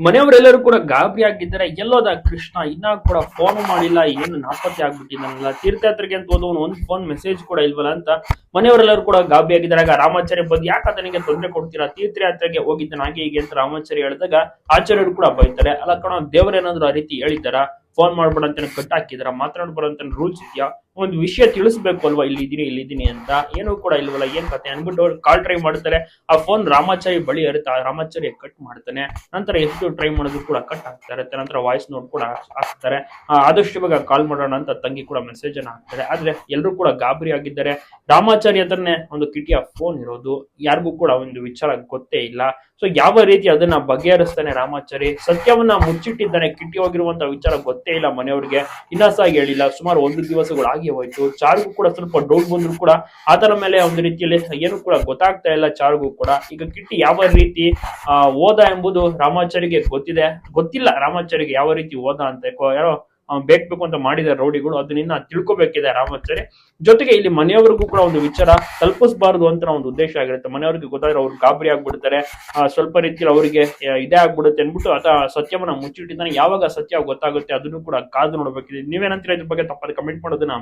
ಮನೆಯವರೆಲ್ಲರೂ ಕೂಡ ಗಾಬರಿ ಆಗಿದ್ದಾರೆ. ಎಲ್ಲೋದ ಕೃಷ್ಣ ಇನ್ನ ಕೂಡ ಫೋನ್ ಮಾಡಿಲ್ಲ, ಏನು ನಾಪತ್ತೆ ಆಗ್ಬಿಟ್ಟಿದ್ದಾನಲ್ಲ, ತೀರ್ಥಯಾತ್ರೆಗೆ ಅಂತ ಹೋದವನು ಒಂದ್ ಫೋನ್ ಮೆಸೇಜ್ ಕೂಡ ಇಲ್ವಲ್ಲ ಅಂತ ಮನೆಯವರೆಲ್ಲರೂ ಕೂಡ ಗಾಬರಿ ಆಗಿದ್ದಾರೆ. ಆಗ ರಾಮಾಚಾರ್ಯ ಬಂದು ಯಾಕೆ ಆತನಿಗೆ ತೊಂದರೆ ಕೊಡ್ತೀರಾ, ತೀರ್ಥಯಾತ್ರೆಗೆ ಹೋಗಿದ್ದಾನೆ ಹಾಗೆ ಹೀಗೆ ಅಂತ ರಾಮಾಚಾರ್ಯ ಹೇಳಿದಾಗ ಆಚಾರ್ಯರು ಕೂಡ ಬೈತಾರೆ. ಅಲ್ಲ ಕಣ, ದೇವರೇನಾದ್ರು ಆ ರೀತಿ ಹೇಳಿದಾರ, ಫೋನ್ ಮಾಡ್ಬೇಡ ಅಂತ ಕಟ್ ಹಾಕಿದಾರ, ಮಾತಾಡ್ಬೇಡ ಅಂತ ರೂಲ್ಸ್ ಇದೆಯಾ, ಒಂದು ವಿಷಯ ತಿಳಿಸ್ಬೇಕು ಅಲ್ವಾ, ಇಲ್ಲಿದ್ದೀನಿ ಅಂತ, ಏನು ಕೂಡ ಇಲ್ವಲ್ಲ, ಏನ್ ಕತೆ ಅನ್ಬಿಟ್ಟು ಕಾಲ್ ಟ್ರೈ ಮಾಡ್ತಾರೆ. ಆ ಫೋನ್ ರಾಮಾಚಾರಿ ಬಳಿ ಇರುತ್ತೆ, ರಾಮಾಚಾರ್ಯ ಕಟ್ ಮಾಡ್ತಾನೆ. ನಂತರ ಎಷ್ಟು ಟ್ರೈ ಮಾಡಿದ್ರು ಕೂಡ ಕಟ್ ಆಗ್ತಾ ಇರುತ್ತೆ. ನಂತರ ವಾಯ್ಸ್ ನೋಟ್ ಕೂಡ ಹಾಕ್ತಾರೆ. ಆದಷ್ಟು ಬೇಗ ಕಾಲ್ ಮಾಡೋಣ ಅಂತ ತಂಗಿ ಕೂಡ ಮೆಸೇಜ್ ಅನ್ನ ಹಾಕ್ತಾರೆ. ಆದ್ರೆ ಎಲ್ಲರೂ ಕೂಡ ಗಾಬರಿ ಆಗಿದ್ದಾರೆ. ರಾಮಾಚಾರಿ ಹತ್ರನೇ ಒಂದು ಕಿಟಿಯ ಫೋನ್ ಇರೋದು, ಯಾರಿಗೂ ಕೂಡ ಒಂದು ವಿಚಾರ ಗೊತ್ತೇ ಇಲ್ಲ. ಸೊ ಯಾವ ರೀತಿ ಅದನ್ನ ಬಗೆಹರಿಸ್ತಾನೆ ರಾಮಾಚಾರಿ, ಸತ್ಯವನ್ನ ಮುಚ್ಚಿಟ್ಟಿದ್ದಾನೆ, ಕಿಟಿ ಹೋಗಿರುವಂತ ವಿಚಾರ ಗೊತ್ತೇ ಇಲ್ಲ ಮನೆಯವ್ರಿಗೆ, ಇನ್ನಾಸಾಗಿ ಹೇಳಿಲ್ಲ. ಸುಮಾರು 1 ದಿವಸಗಳು ಆಗಿ ಹೋಯ್ತು. ಚಾರ್ಗೂ ಕೂಡ ಸ್ವಲ್ಪ ಡೌಟ್ ಬಂದ್ರು ಕೂಡ ಆತನ ಮೇಲೆ ಒಂದು ರೀತಿಯಲ್ಲಿ ಏನು ಕೂಡ ಗೊತ್ತಾಗ್ತಾ ಇಲ್ಲ ಚಾರ್ಗೂ ಕೂಡ. ಈಗ ಕಿಟ್ಟಿ ಯಾವ ರೀತಿ ಓದ ಎಂಬುದು ರಾಮಾಚಾರಿಗೆ ಗೊತ್ತಿಲ್ಲ ರಾಮಾಚಾರಿಗೆ ಯಾವ ರೀತಿ ಓದ ಅಂತ. ಯಾರೋ ಬೇಕು ಅಂತ ಮಾಡಿದ ರೌಡಿಗಳು, ಅದನ್ನ ತಿಳ್ಕೊಬೇಕಿದೆ ರಾಮಾಚಾರಿ. ಜೊತೆಗೆ ಇಲ್ಲಿ ಮನೆಯವರಿಗೂ ಕೂಡ ಒಂದು ವಿಚಾರ ತಲುಪಿಸಬಾರದು ಅಂತ ಒಂದು ಉದ್ದೇಶ ಆಗಿರುತ್ತೆ. ಮನೆಯವ್ರಿಗೆ ಗೊತ್ತಾದ್ರೆ ಅವ್ರು ಗಾಬರಿ ಆಗ್ಬಿಡ್ತಾರೆ, ಸ್ವಲ್ಪ ರೀತಿಯಲ್ಲಿ ಅವರಿಗೆ ಇದೇ ಆಗ್ಬಿಡುತ್ತೆ ಅನ್ಬಿಟ್ಟು ಆತ ಸತ್ಯವನ್ನ ಮುಚ್ಚಿಟ್ಟಿದ್ದಾನೆ. ಯಾವಾಗ ಸತ್ಯ ಗೊತ್ತಾಗುತ್ತೆ ಅದನ್ನು ಕೂಡ ಕಾದು ನೋಡ್ಬೇಕಿದೆ. ನೀವೇನಂತೀರ ಇದ್ರ ಬಗ್ಗೆ? ತಪ್ಪದೆ ಕಮೆಂಟ್ ಮಾಡೋದನ್ನ